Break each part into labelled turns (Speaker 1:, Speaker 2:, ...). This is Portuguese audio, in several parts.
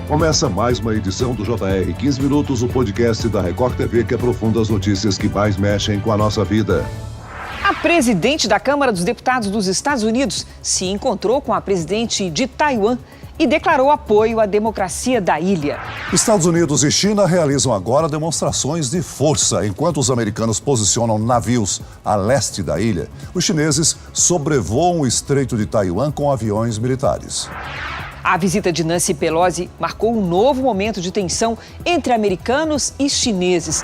Speaker 1: Começa mais uma edição do JR 15 Minutos, o podcast da Record TV que aprofunda as notícias que mais mexem com a nossa vida.
Speaker 2: A presidente da Câmara dos Deputados dos Estados Unidos se encontrou com a presidente de Taiwan e declarou apoio à democracia da ilha.
Speaker 3: Estados Unidos e China realizam agora demonstrações de força, enquanto os americanos posicionam navios a leste da ilha. Os chineses sobrevoam o Estreito de Taiwan com aviões militares.
Speaker 2: A visita de Nancy Pelosi marcou um novo momento de tensão entre americanos e chineses.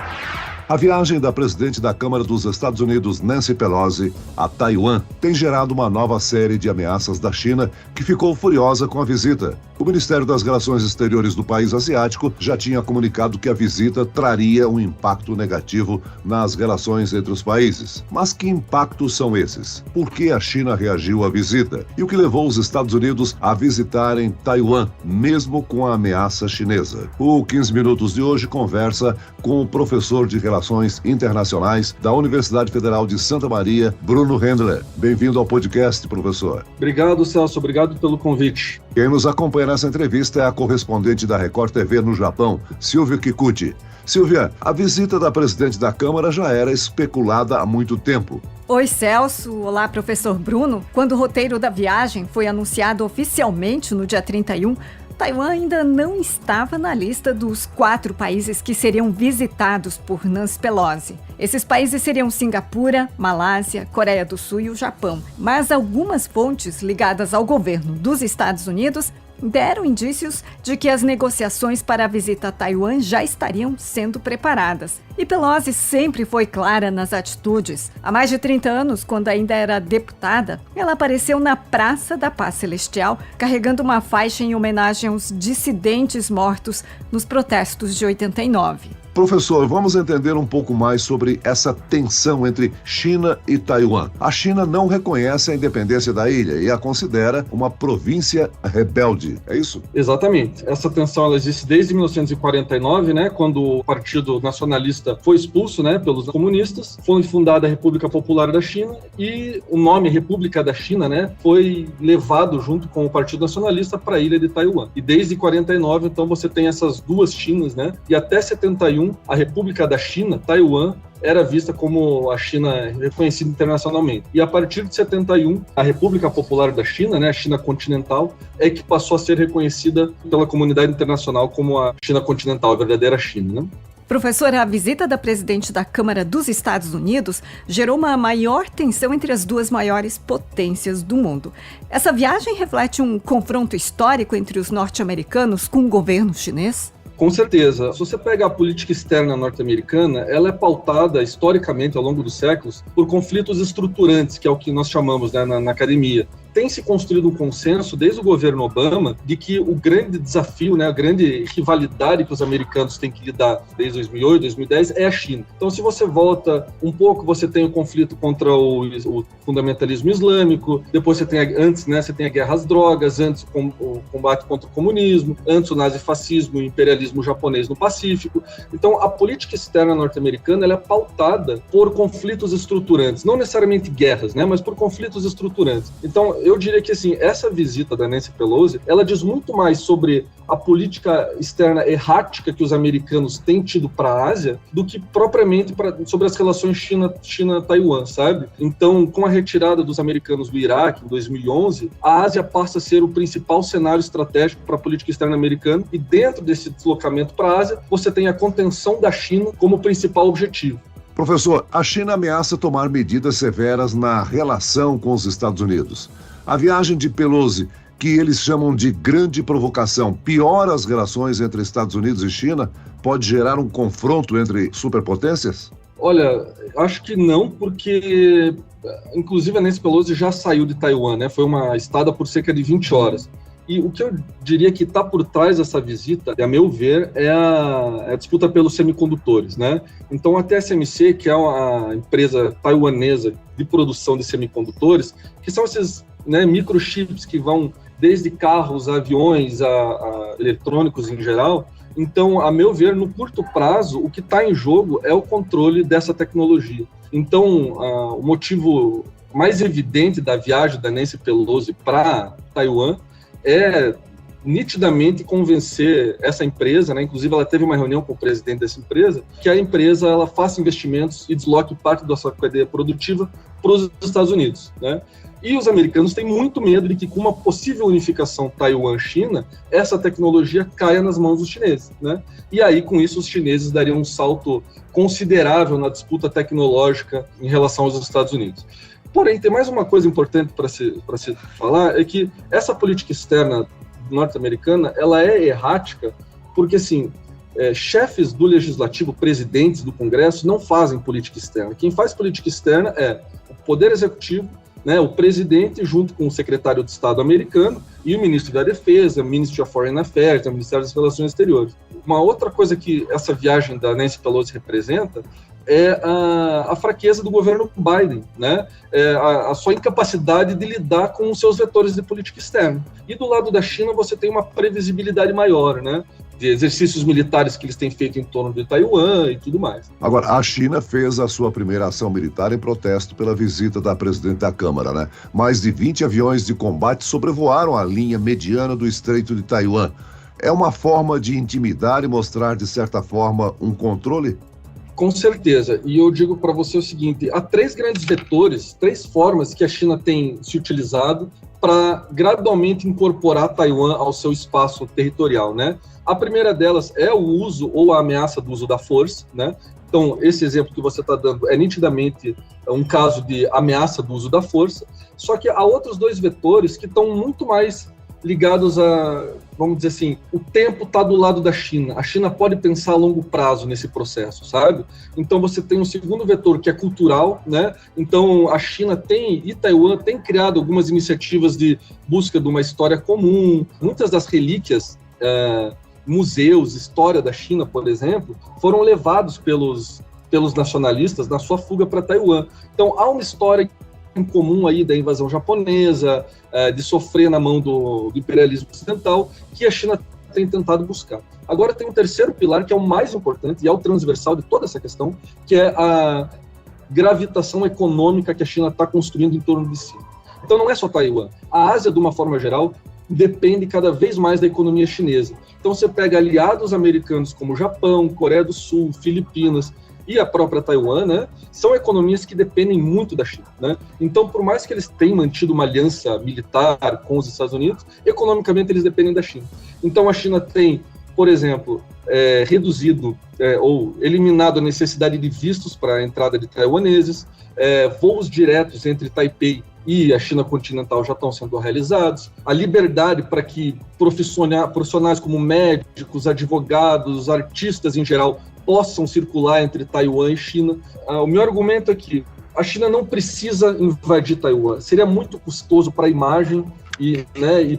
Speaker 1: A viagem da presidente da Câmara dos Estados Unidos, Nancy Pelosi, a Taiwan, tem gerado uma nova série de ameaças da China, que ficou furiosa com a visita. O Ministério das Relações Exteriores do país asiático já tinha comunicado que a visita traria um impacto negativo nas relações entre os países. Mas que impactos são esses? Por que a China reagiu à visita? E o que levou os Estados Unidos a visitarem Taiwan, mesmo com a ameaça chinesa? O 15 Minutos de hoje conversa com o professor de Relações Internacionais da Universidade Federal de Santa Maria, Bruno Hendler. Bem-vindo ao podcast, professor.
Speaker 4: Obrigado, Celso. Obrigado pelo convite.
Speaker 1: Quem nos acompanha nessa entrevista é a correspondente da Record TV no Japão, Silvia Kikuchi. Silvia, a visita da presidente da Câmara já era especulada há muito tempo.
Speaker 5: Oi, Celso. Olá, professor Bruno. Quando o roteiro da viagem foi anunciado oficialmente no dia 31, Taiwan ainda não estava na lista dos 4 países que seriam visitados por Nancy Pelosi. Esses países seriam Singapura, Malásia, Coreia do Sul e o Japão. Mas algumas fontes ligadas ao governo dos Estados Unidos deram indícios de que as negociações para a visita a Taiwan já estariam sendo preparadas. E Pelosi sempre foi clara nas atitudes. Há mais de 30 anos, quando ainda era deputada, ela apareceu na Praça da Paz Celestial, carregando uma faixa em homenagem aos dissidentes mortos nos protestos de 89.
Speaker 1: Professor, vamos entender um pouco mais sobre essa tensão entre China e Taiwan. A China não reconhece a independência da ilha e a considera uma província rebelde, é isso?
Speaker 4: Exatamente. Essa tensão ela existe desde 1949, quando o Partido Nacionalista foi expulso, pelos comunistas. Foi fundada a República Popular da China e o nome República da China, foi levado junto com o Partido Nacionalista para a ilha de Taiwan. E desde 49, então, você tem essas duas Chinas, e até 71, a República da China, Taiwan, era vista como a China reconhecida internacionalmente. E a partir de 71, a República Popular da China, a China continental, é que passou a ser reconhecida pela comunidade internacional como a China continental, a verdadeira China.
Speaker 5: Professora, a visita da presidente da Câmara dos Estados Unidos gerou uma maior tensão entre as duas maiores potências do mundo. Essa viagem reflete um confronto histórico entre os norte-americanos com o governo chinês?
Speaker 4: Com certeza. Se você pega a política externa norte-americana, ela é pautada historicamente, ao longo dos séculos, por conflitos estruturantes, que é o que nós chamamos na academia. Tem se construído um consenso, desde o governo Obama, de que o grande desafio, a grande rivalidade que os americanos têm que lidar desde 2008, 2010, é a China. Então, se você volta um pouco, você tem o conflito contra o fundamentalismo islâmico, depois você tem, você tem a guerra às drogas, antes o combate contra o comunismo, antes o nazifascismo, o imperialismo japonês no Pacífico. Então, a política externa norte-americana ela é pautada por conflitos estruturantes, não necessariamente guerras, mas por conflitos estruturantes. Então, eu diria que essa visita da Nancy Pelosi, ela diz muito mais sobre a política externa errática que os americanos têm tido para a Ásia do que propriamente sobre as relações China-Taiwan, sabe? Então, com a retirada dos americanos do Iraque em 2011, a Ásia passa a ser o principal cenário estratégico para a política externa americana e dentro desse deslocamento para a Ásia, você tem a contenção da China como principal objetivo.
Speaker 1: Professor, a China ameaça tomar medidas severas na relação com os Estados Unidos. A viagem de Pelosi, que eles chamam de grande provocação, piora as relações entre Estados Unidos e China? Pode gerar um confronto entre superpotências?
Speaker 4: Olha, acho que não, porque inclusive a Nancy Pelosi já saiu de Taiwan, Foi uma estada por cerca de 20 horas. E o que eu diria que está por trás dessa visita, a meu ver, é a disputa pelos semicondutores, Então a TSMC, que é uma empresa taiwanesa de produção de semicondutores, que são esses microchips que vão desde carros, a aviões, a eletrônicos em geral. Então, a meu ver, no curto prazo, o que está em jogo é o controle dessa tecnologia. Então, o motivo mais evidente da viagem da Nancy Pelosi para Taiwan é nitidamente convencer essa empresa, né, inclusive ela teve uma reunião com o presidente dessa empresa, que a empresa ela faça investimentos e desloque parte da sua cadeia produtiva para os Estados Unidos, né? E os americanos têm muito medo de que, com uma possível unificação Taiwan-China, essa tecnologia caia nas mãos dos chineses, né? E aí, com isso, os chineses dariam um salto considerável na disputa tecnológica em relação aos Estados Unidos. Porém, tem mais uma coisa importante para se falar, é que essa política externa norte-americana, ela é errática, porque, assim, chefes do legislativo, presidentes do Congresso, não fazem política externa. Quem faz política externa é o Poder Executivo, né, o presidente, junto com o secretário de Estado americano e o ministro da Defesa, o Ministry of Foreign Affairs, o Ministério das Relações Exteriores. Uma outra coisa que essa viagem da Nancy Pelosi representa é a fraqueza do governo Biden, né? A sua incapacidade de lidar com os seus vetores de política externa. E do lado da China você tem uma previsibilidade maior, né? De exercícios militares que eles têm feito em torno de Taiwan e tudo mais.
Speaker 1: Agora, a China fez a sua primeira ação militar em protesto pela visita da presidente da Câmara, né? Mais de 20 aviões de combate sobrevoaram a linha mediana do Estreito de Taiwan. É uma forma de intimidar e mostrar, de certa forma, um controle?
Speaker 4: Com certeza, e eu digo para você o seguinte, há 3 grandes vetores, 3 formas que a China tem se utilizado para gradualmente incorporar Taiwan ao seu espaço territorial, né? A primeira delas é o uso ou a ameaça do uso da força, né? Então, esse exemplo que você está dando é nitidamente um caso de ameaça do uso da força, só que há outros 2 vetores que estão muito mais ligados a, vamos dizer assim, o tempo está do lado da China. A China pode pensar a longo prazo nesse processo, sabe? Então você tem um segundo vetor que é cultural, né? Então a China e Taiwan tem criado algumas iniciativas de busca de uma história comum. Muitas das relíquias, museus, história da China, por exemplo, foram levados pelos nacionalistas na sua fuga para Taiwan. Então há uma história em comum aí da invasão japonesa, de sofrer na mão do imperialismo ocidental, que a China tem tentado buscar. Agora tem um terceiro pilar, que é o mais importante, e é o transversal de toda essa questão, que é a gravitação econômica que a China está construindo em torno de si. Então não é só Taiwan. A Ásia, de uma forma geral, depende cada vez mais da economia chinesa. Então você pega aliados americanos como Japão, Coreia do Sul, Filipinas, e a própria Taiwan, né, são economias que dependem muito da China, né? Então, por mais que eles tenham mantido uma aliança militar com os Estados Unidos, economicamente eles dependem da China. Então, a China tem, por exemplo, reduzido ou eliminado a necessidade de vistos para a entrada de taiwaneses, voos diretos entre Taipei e a China continental já estão sendo realizados, a liberdade para que profissionais como médicos, advogados, artistas em geral, possam circular entre Taiwan e China. O meu argumento é que a China não precisa invadir Taiwan. Seria muito custoso para a imagem e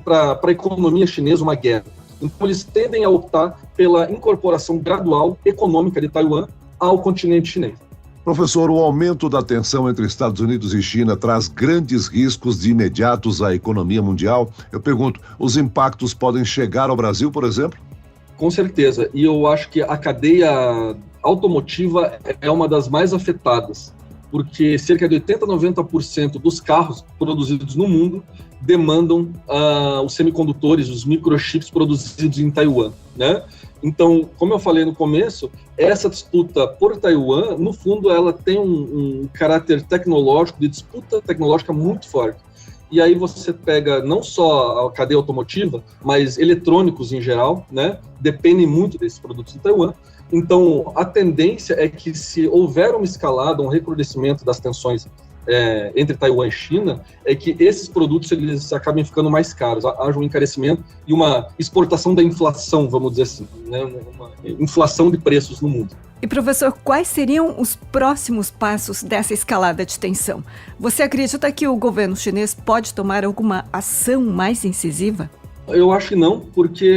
Speaker 4: para a economia chinesa uma guerra. Então, eles tendem a optar pela incorporação gradual econômica de Taiwan ao continente chinês.
Speaker 1: Professor, o aumento da tensão entre Estados Unidos e China traz grandes riscos de imediatos à economia mundial. Eu pergunto, os impactos podem chegar ao Brasil, por exemplo?
Speaker 4: Com certeza, e eu acho que a cadeia automotiva é uma das mais afetadas, porque cerca de 80-90% dos carros produzidos no mundo demandam os semicondutores, os microchips produzidos em Taiwan, né? Então, como eu falei no começo, essa disputa por Taiwan, no fundo, ela tem um caráter tecnológico, de disputa tecnológica muito forte. E aí você pega não só a cadeia automotiva, mas eletrônicos em geral, né? Dependem muito desses produtos em Taiwan. Então, a tendência é que se houver uma escalada, um recrudescimento das tensões entre Taiwan e China, é que esses produtos eles acabem ficando mais caros, haja um encarecimento e uma exportação da inflação, vamos dizer assim, né? Uma inflação de preços no mundo.
Speaker 5: E, professor, quais seriam os próximos passos dessa escalada de tensão? Você acredita que o governo chinês pode tomar alguma ação mais incisiva?
Speaker 4: Eu acho que não, porque,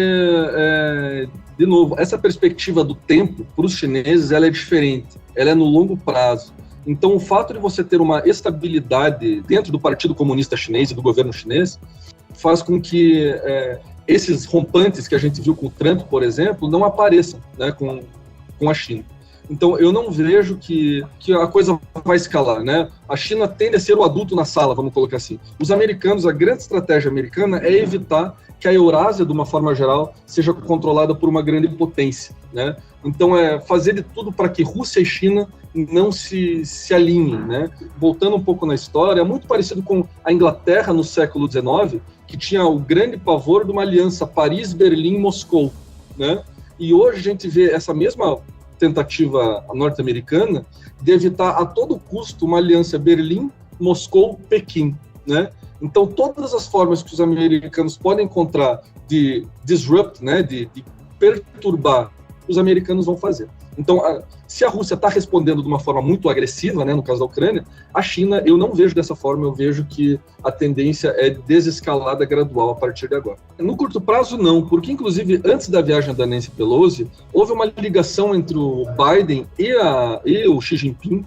Speaker 4: de novo, essa perspectiva do tempo para os chineses ela é diferente, ela é no longo prazo. Então, o fato de você ter uma estabilidade dentro do Partido Comunista Chinês e do governo chinês faz com que esses rompantes que a gente viu com o Trump, por exemplo, não apareçam, né, com a China. Então, eu não vejo que a coisa vai escalar, né? A China tende a ser o adulto na sala, vamos colocar assim. Os americanos, a grande estratégia americana é evitar que a Eurásia, de uma forma geral, seja controlada por uma grande potência, né? Então, é fazer de tudo para que Rússia e China não se alinhem, né? Voltando um pouco na história, é muito parecido com a Inglaterra no século XIX, que tinha o grande pavor de uma aliança Paris-Berlim-Moscou, né? E hoje a gente vê essa mesma tentativa norte-americana de evitar a todo custo uma aliança Berlim-Moscou-Pequim, né? Então, todas as formas que os americanos podem encontrar de disrupt, né, de perturbar, os americanos vão fazer. Então, se a Rússia está respondendo de uma forma muito agressiva, né, no caso da Ucrânia, a China, eu não vejo dessa forma, eu vejo que a tendência é desescalada gradual a partir de agora. No curto prazo, não, porque, inclusive, antes da viagem da Nancy Pelosi, houve uma ligação entre o Biden e o Xi Jinping,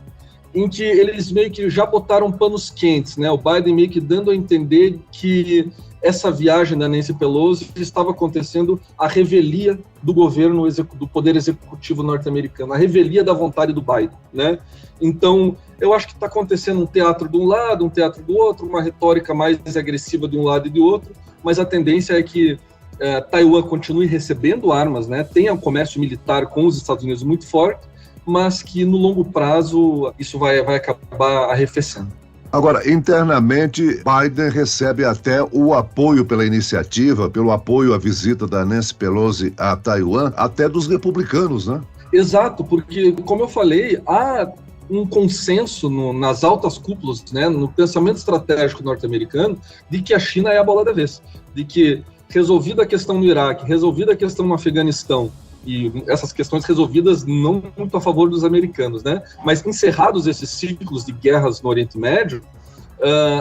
Speaker 4: em que eles meio que já botaram panos quentes, né? O Biden meio que dando a entender que essa viagem da Nancy Pelosi estava acontecendo a revelia do governo, do poder executivo norte-americano, a revelia da vontade do Biden, né? Então, eu acho que está acontecendo um teatro de um lado, um teatro do outro, uma retórica mais agressiva de um lado e de outro, mas a tendência é que Taiwan continue recebendo armas, né? Tenha um comércio militar com os Estados Unidos muito forte, mas que no longo prazo isso vai acabar arrefecendo.
Speaker 1: Agora, internamente, Biden recebe até o apoio pela iniciativa, pelo apoio à visita da Nancy Pelosi a Taiwan, até dos republicanos, né?
Speaker 4: Exato, porque, como eu falei, há um consenso nas altas cúpulas, né, no pensamento estratégico norte-americano, de que a China é a bola da vez, de que, resolvida a questão no Iraque, resolvida a questão no Afeganistão, e essas questões resolvidas não muito a favor dos americanos, né? Mas encerrados esses ciclos de guerras no Oriente Médio,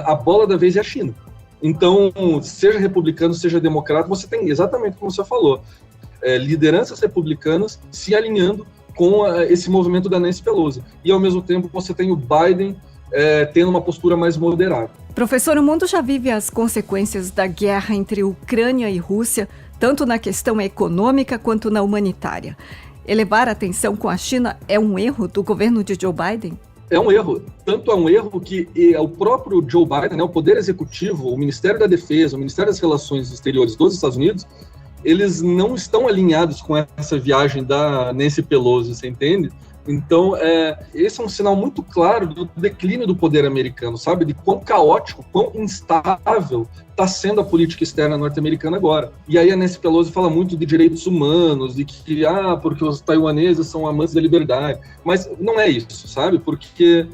Speaker 4: a bola da vez é a China. Então, seja republicano, seja democrata, você tem exatamente como você falou, lideranças republicanas se alinhando com esse movimento da Nancy Pelosi. E, ao mesmo tempo, você tem o Biden tendo uma postura mais moderada.
Speaker 5: Professor, o mundo já vive as consequências da guerra entre Ucrânia e Rússia, tanto na questão econômica quanto na humanitária. Elevar a tensão com a China é um erro do governo de Joe Biden?
Speaker 4: É um erro. Tanto é um erro que o próprio Joe Biden, né, o Poder Executivo, o Ministério da Defesa, o Ministério das Relações Exteriores dos Estados Unidos, eles não estão alinhados com essa viagem da Nancy Pelosi, você entende? Então, esse é um sinal muito claro do declínio do poder americano, sabe? De quão caótico, quão instável está sendo a política externa norte-americana agora. E aí a Nancy Pelosi fala muito de direitos humanos, de que, porque os taiwaneses são amantes da liberdade. Mas não é isso, sabe? Porque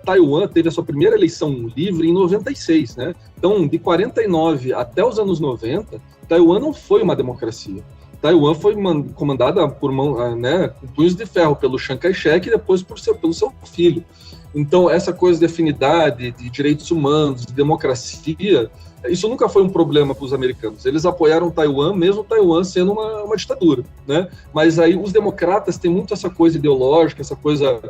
Speaker 4: Taiwan teve a sua primeira eleição livre em 96, né? Então, de 49 até os anos 90, Taiwan não foi uma democracia. Taiwan foi comandada por com punhos de ferro pelo Chiang Kai-shek e depois pelo seu filho. Então, essa coisa de afinidade, de direitos humanos, de democracia, isso nunca foi um problema para os americanos. Eles apoiaram Taiwan, mesmo Taiwan sendo uma ditadura, né? Mas aí os democratas têm muito essa coisa ideológica, essa coisa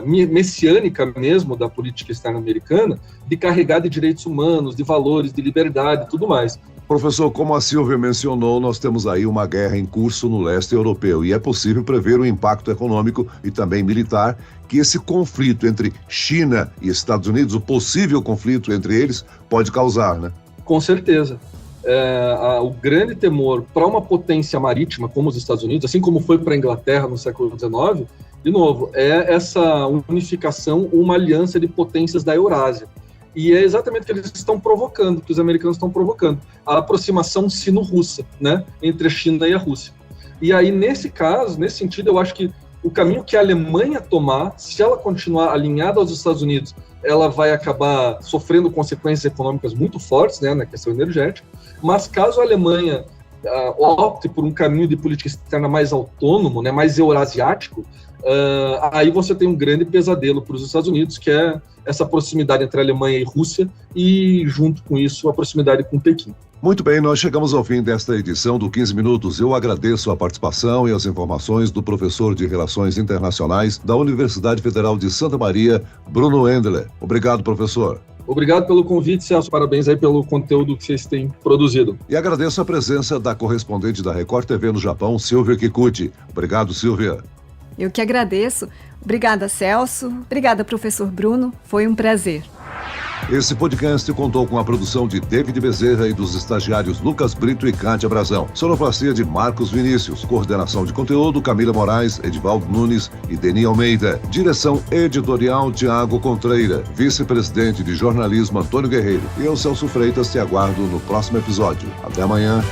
Speaker 4: messiânica mesmo da política externa americana, de carregar de direitos humanos, de valores, de liberdade e tudo mais.
Speaker 1: Professor, como a Silvia mencionou, nós temos aí uma guerra em curso no leste europeu e é possível prever o impacto econômico e também militar que esse conflito entre China e Estados Unidos, o possível conflito entre eles, pode causar, né?
Speaker 4: Com certeza. O grande temor para uma potência marítima como os Estados Unidos, assim como foi para a Inglaterra no século XIX, de novo, é essa unificação, uma aliança de potências da Eurásia. E é exatamente o que eles estão provocando, que os americanos estão provocando, a aproximação sino-russa, né, entre a China e a Rússia. E aí, nesse caso, nesse sentido, eu acho que o caminho que a Alemanha tomar, se ela continuar alinhada aos Estados Unidos, ela vai acabar sofrendo consequências econômicas muito fortes, né, na questão energética, mas caso a Alemanha opte por um caminho de política externa mais autônomo, né, mais eurasiático, aí você tem um grande pesadelo para os Estados Unidos, que é essa proximidade entre a Alemanha e Rússia e, junto com isso, a proximidade com Pequim.
Speaker 1: Muito bem, nós chegamos ao fim desta edição do 15 Minutos. Eu agradeço a participação e as informações do professor de Relações Internacionais da Universidade Federal de Santa Maria, Bruno Endler. Obrigado, professor.
Speaker 4: Obrigado pelo convite, Celso. Parabéns aí pelo conteúdo que vocês têm produzido.
Speaker 1: E agradeço a presença da correspondente da Record TV no Japão, Silvia Kikuchi. Obrigado, Silvia.
Speaker 5: Eu que agradeço. Obrigada, Celso. Obrigada, professor Bruno. Foi um prazer.
Speaker 1: Esse podcast contou com a produção de David Bezerra e dos estagiários Lucas Brito e Kátia Brazão. Sonoplastia de Marcos Vinícius. Coordenação de conteúdo Camila Moraes, Edivaldo Nunes e Deni Almeida. Direção editorial Tiago Contreira. Vice-presidente de jornalismo Antônio Guerreiro. E eu, Celso Freitas, te aguardo no próximo episódio. Até amanhã.